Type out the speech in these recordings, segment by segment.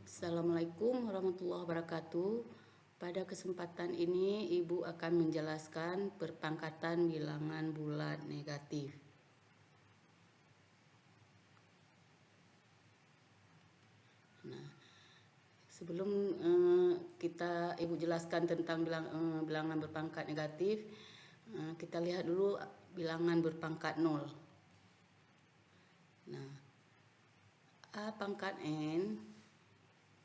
Assalamualaikum warahmatullahi wabarakatuh. Pada kesempatan ini Ibu akan menjelaskan perpangkatan bilangan bulat negatif. Nah, sebelum Ibu jelaskan tentang bilangan berpangkat negatif, kita lihat dulu bilangan berpangkat 0. Nah, A pangkat N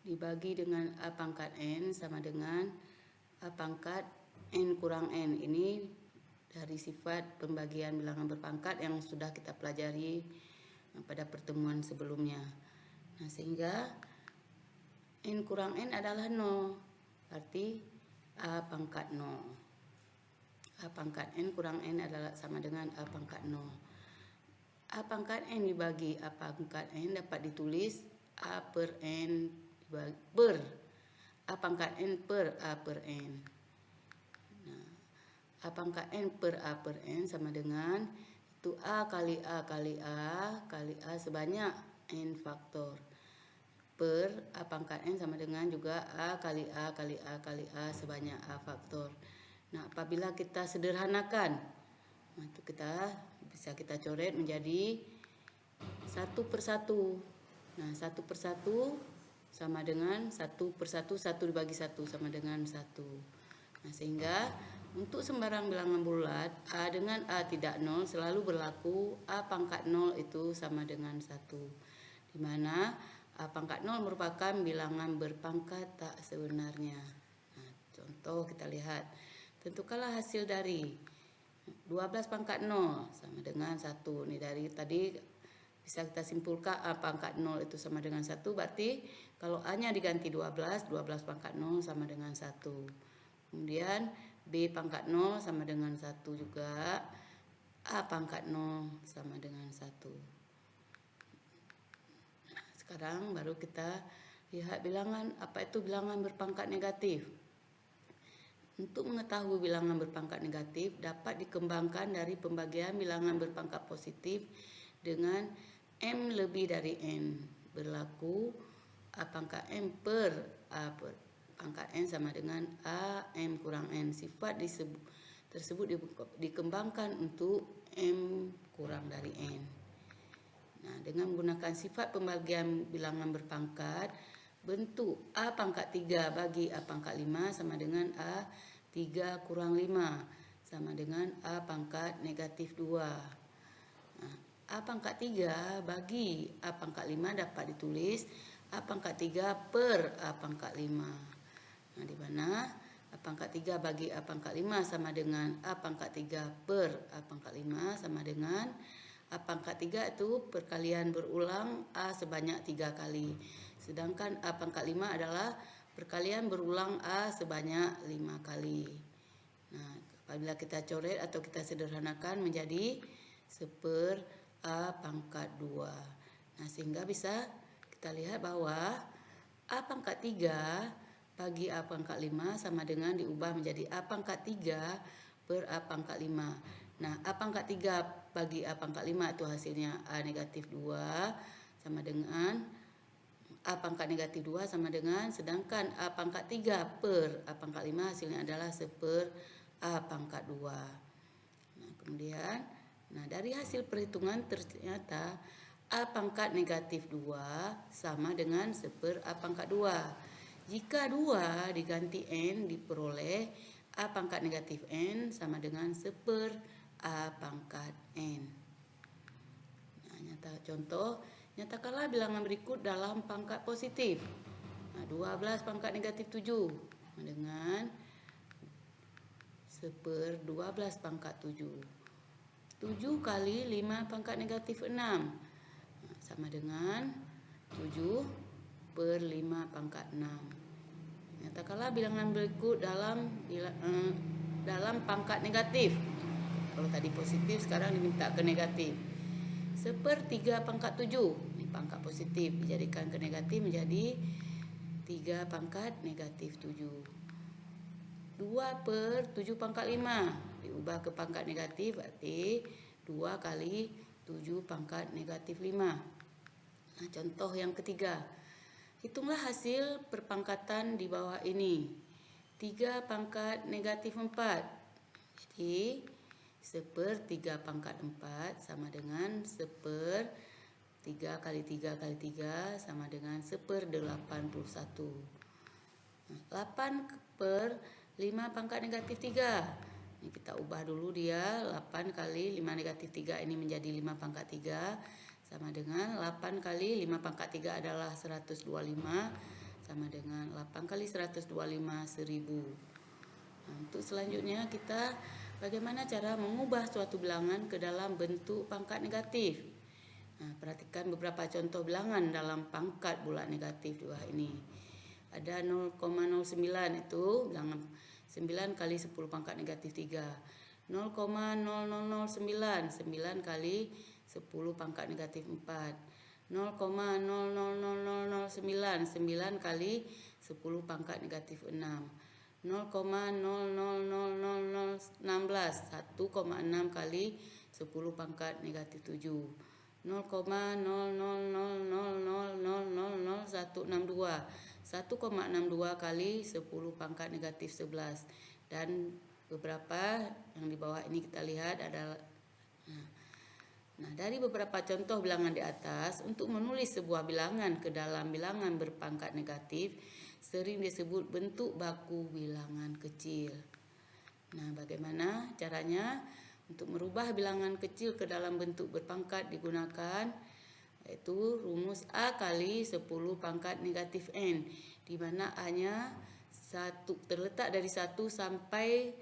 dibagi dengan A pangkat N sama dengan A pangkat N kurang N. Ini dari sifat pembagian bilangan berpangkat yang sudah kita pelajari pada pertemuan sebelumnya. Nah, sehingga N kurang N adalah 0, berarti A pangkat 0. A pangkat N kurang N adalah sama dengan A pangkat 0. A pangkat N dibagi A pangkat N dapat ditulis A per N per A pangkat N per A per N. Nah, A pangkat N per A per N sama dengan itu A kali A kali A kali A sebanyak N faktor per A pangkat N sama dengan juga A kali A kali A kali A sebanyak A faktor. Nah, apabila kita sederhanakan, nah, itu bisa kita coret menjadi 1 per 1. Nah, 1 per 1 sama dengan 1 per 1, 1 dibagi 1 sama dengan 1. Nah, sehingga untuk sembarang bilangan bulat A dengan A tidak 0 selalu berlaku A pangkat 0 itu sama dengan 1. Di mana A pangkat 0 merupakan bilangan berpangkat tak sebenarnya. Nah, contoh kita lihat. Tentukanlah hasil dari 12 pangkat 0 sama dengan 1. Ini dari tadi bisa kita simpulkan A pangkat 0 itu sama dengan 1. Berarti kalau A-nya diganti 12, 12 pangkat 0 sama dengan 1. Kemudian B pangkat 0 sama dengan 1 juga. A pangkat 0 sama dengan 1. Nah, sekarang baru kita lihat bilangan, apa itu bilangan berpangkat negatif. Untuk mengetahui bilangan berpangkat negatif dapat dikembangkan dari pembagian bilangan berpangkat positif dengan M lebih dari N. Berlaku A pangkat M per A per pangkat N sama dengan A M kurang N. Sifat tersebut dikembangkan untuk M kurang dari N. Nah, dengan menggunakan sifat pembagian bilangan berpangkat, bentuk A pangkat 3 bagi A pangkat 5 sama dengan A 3 kurang 5 sama dengan A pangkat negatif 2. Nah, A pangkat 3 bagi A pangkat 5 dapat ditulis A pangkat 3 per A pangkat 5. Nah, di mana A pangkat 3 bagi A pangkat 5 sama dengan A pangkat 3 per A pangkat 5 sama dengan A pangkat 3 itu perkalian berulang A sebanyak 3 kali. Sedangkan A pangkat 5 adalah perkalian berulang A sebanyak 5 kali. Nah, apabila kita coret atau kita sederhanakan menjadi 1/4 A pangkat 2. Nah, sehingga bisa kita lihat bahwa A pangkat 3 bagi A pangkat 5 sama dengan diubah menjadi A pangkat 3 per A pangkat 5. Nah, A pangkat 3 bagi A pangkat 5 itu hasilnya A negatif 2 sama dengan A pangkat negatif 2 sama dengan, sedangkan A pangkat 3 per A pangkat 5 hasilnya adalah 1/4 A pangkat 2. Nah, kemudian dari hasil perhitungan ternyata A pangkat negatif 2 sama dengan 1/4 A pangkat 2. Jika 2 diganti N diperoleh A pangkat negatif N sama dengan 1/4 A pangkat N. Nah, nyatakanlah bilangan berikut dalam pangkat positif. Nah, 12 pangkat negatif 7 dengan 1/12 pangkat 7. 7 kali 5 pangkat negatif 6 sama dengan 7/5 pangkat 6. Nyatakanlah bilangan berikut dalam pangkat negatif. Kalau tadi positif, sekarang diminta ke negatif. 1/3 pangkat 7. Ini pangkat positif dijadikan ke negatif menjadi 3 pangkat negatif 7. 2/7 pangkat 5 diubah ke pangkat negatif, berarti 2 kali 7 pangkat negatif 5. Nah, contoh yang ketiga. Hitunglah hasil perpangkatan di bawah ini. 3 pangkat negatif 4. Jadi, 1/3 pangkat 4 sama dengan 1/3 kali 3 kali 3 sama dengan 1/81. 8/5 pangkat negatif 3. Ini kita ubah dulu dia. 8 kali 5 negatif 3 ini menjadi 5 pangkat 3. Sama dengan 8 kali 5 pangkat 3 adalah 125. Sama dengan 8 kali 125, 1000. Nah, untuk selanjutnya kita bagaimana cara mengubah suatu bilangan ke dalam bentuk pangkat negatif. Nah, perhatikan beberapa contoh bilangan dalam pangkat bulat negatif di bawah ini. Ada 0,09 itu bilangan 9 kali 10 pangkat negatif 3. 0,0009 9 kali 10 pangkat negatif 4. 0,00009 9 kali 10 pangkat negatif 6. 0,00016 1,6 kali 10 pangkat negatif 7. 0,000000162 1,62 kali 10 pangkat negatif 11. Dan beberapa yang di bawah ini kita lihat adalah dari beberapa contoh bilangan di atas, untuk menulis sebuah bilangan ke dalam bilangan berpangkat negatif sering disebut bentuk baku bilangan kecil. Nah, bagaimana caranya untuk merubah bilangan kecil ke dalam bentuk berpangkat digunakan, yaitu rumus A kali 10 pangkat negatif N, di mana A-nya terletak dari 1 sampai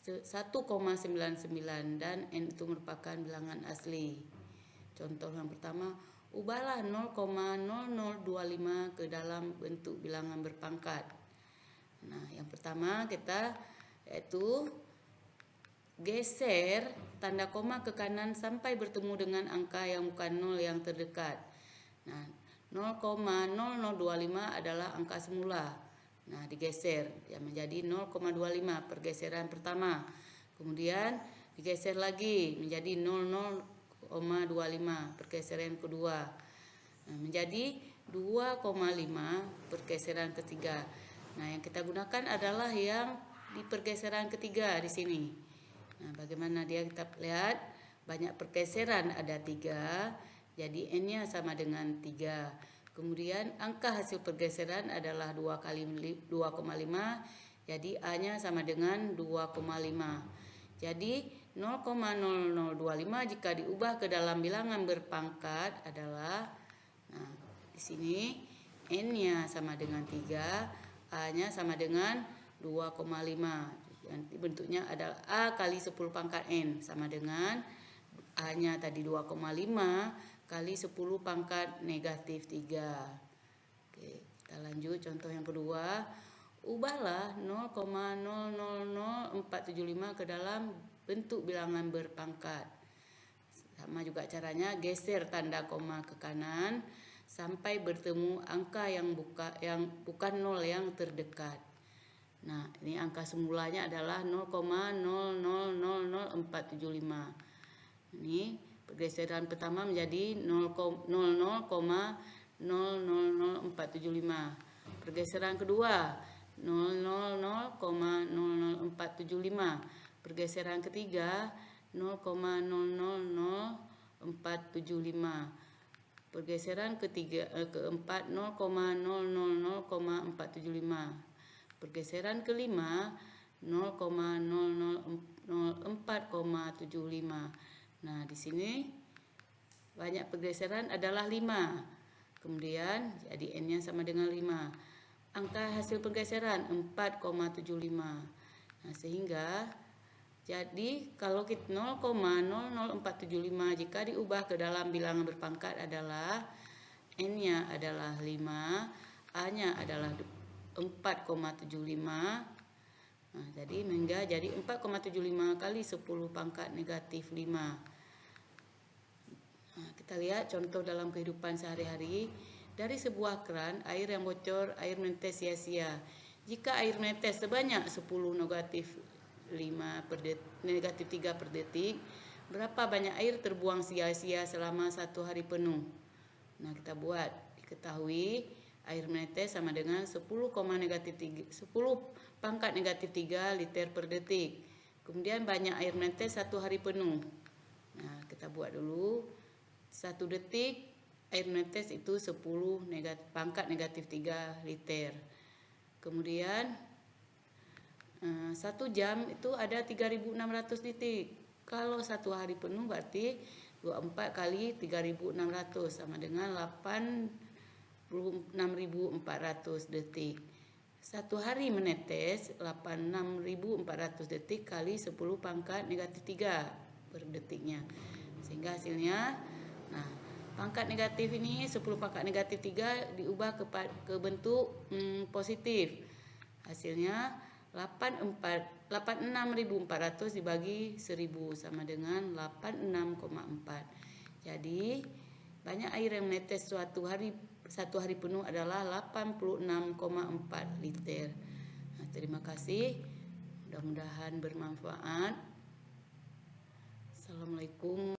1,99 dan N itu merupakan bilangan asli. Contoh yang pertama, ubahlah 0,0025 ke dalam bentuk bilangan berpangkat. Nah, yang pertama kita yaitu geser tanda koma ke kanan sampai bertemu dengan angka yang bukan 0 yang terdekat. Nah, 0,0025 adalah angka semula. Nah, digeser yang menjadi 0,25 pergeseran pertama. Kemudian digeser lagi menjadi 00,25 pergeseran kedua. Nah, menjadi 2,5 pergeseran ketiga. Nah, yang kita gunakan adalah yang di pergeseran ketiga di sini. Nah, bagaimana dia, kita lihat banyak pergeseran, ada 3. Jadi N-nya sama dengan 3. Kemudian angka hasil pergeseran adalah 2 kali 2,5. Jadi A-nya sama dengan 2,5. Jadi 0,0025 jika diubah ke dalam bilangan berpangkat adalah, nah, di sini N-nya sama dengan 3, A-nya sama dengan 2,5. Nanti bentuknya adalah A kali 10 pangkat N sama dengan A-nya tadi 2,5 kali 10 pangkat negatif 3. Oke, kita lanjut contoh yang kedua. Ubahlah 0,000475 ke dalam bentuk bilangan berpangkat. Sama juga caranya, geser tanda koma ke kanan sampai bertemu angka yang bukan 0 yang terdekat. Nah, ini angka semulanya adalah 0,000475. Ini pergeseran pertama menjadi 0,000475. Pergeseran kedua 0,000475. Pergeseran ketiga 0,000475. Pergeseran keempat 0,0000475. Pergeseran kelima 0,004,75. Nah, di sini banyak pergeseran adalah 5. Kemudian jadi N-nya sama dengan 5. Angka hasil pergeseran 4,75. Nah, sehingga jadi kalau 0,00475 jika diubah ke dalam bilangan berpangkat adalah N-nya adalah 5, A-nya adalah 4,75. Nah, jadi 4,75 kali 10 pangkat negatif 5. Nah, kita lihat contoh dalam kehidupan sehari-hari. Dari sebuah keran, air yang bocor, air menetes sia-sia. Jika air menetes sebanyak 10 negatif 3 per detik, berapa banyak air terbuang sia-sia selama 1 hari penuh? Nah, kita buat. Diketahui air menetes sama dengan 10 pangkat negatif 3 liter per detik. Kemudian banyak air menetes 1 hari penuh. Nah, kita buat dulu. 1 detik air menetes itu 10 pangkat negatif 3 liter. Kemudian 1 jam itu ada 3.600 detik. Kalau 1 hari penuh berarti 24 kali 3.600 sama dengan 86.400 detik. 1 hari menetes 86.400 detik kali 10 pangkat negatif 3 per detiknya. Sehingga hasilnya, nah, pangkat negatif ini 10 pangkat negatif 3 diubah ke bentuk positif. Hasilnya 86.400 dibagi 1000 sama dengan 86,4. Jadi banyak air yang menetes satu hari penuh adalah 86,4 liter. Nah, terima kasih. Mudah-mudahan bermanfaat. Assalamualaikum.